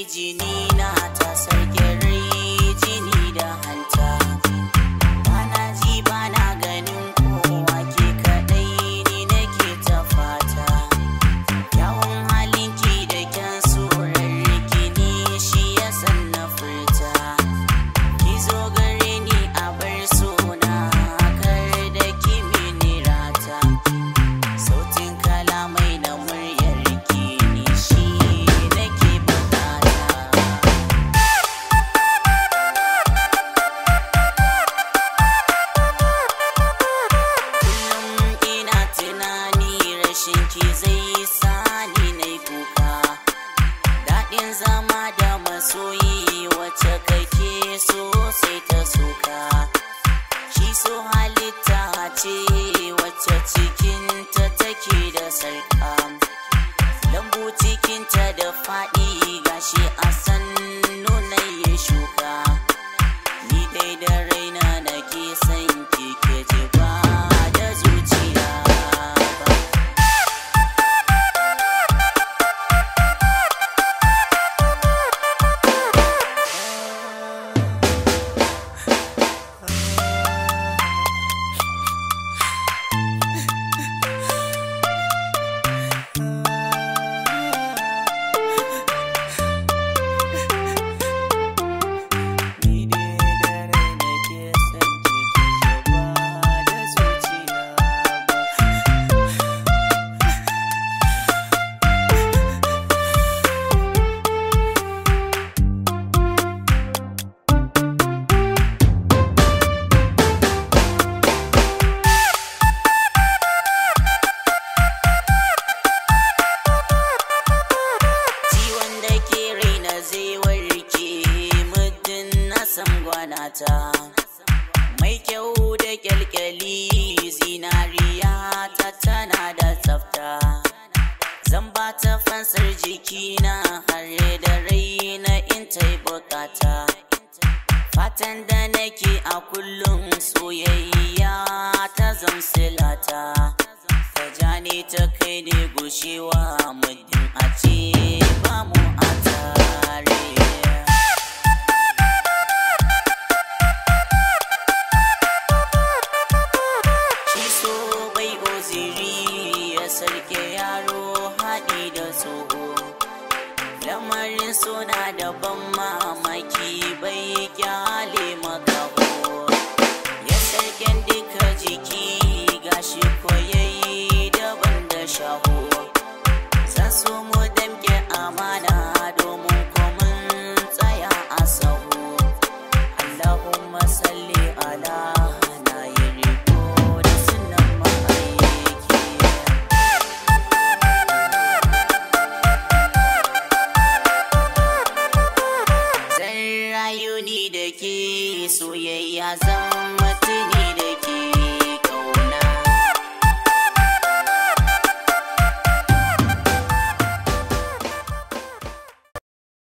jini na ta sarki rai jini da hanta. Bana ji bana ganin kowa ke kadai ni nake ta fata. Kyawun halinki da kyan surarki ni shi ya san na furta. Ki zo gare ni a bar suna kar da ki mini rata. Sautin kalamai na muryarki ni shi nake bukata. Kullum ina tunani rashin ki zai sani nai kuka. Daɗin zama da masoyi wacce kake so sai ta soka. Shi so halitta ce wacce cikinta take da sarka. Lambu cikinta da faɗi gashi a sannu na yi shuka. Ni dai da raina nake son ki ke ji ba da zuciya ba. Ni dai da raina ke son ki ke ji ba da zuciya ba. Ciwon da ke raina zai warke muddin na san gwanata. Mai kyau da kyalkyali zinariya ta tana da tsafta. Zan ba ta fansar jikina har da raina in ta yi bukata. Fatan da nake a kullum soyayya ta zamsilata. Ta ja ni ta kai ne gushewa muddin a ce ba mu a tare. Shi so bai oziri ya sarke yaro haɗi da tsoho. Lamarin suna da ban mamaki bai kyale makaho. Ya sarken duka jiki gashi koyayi daban da shaho. Zan so mu damke amana domin komin tsaya a sahu. Allahumma salli ala na yi riko da sunan ma'aiki. Zan rayu ni da ke soyayya zan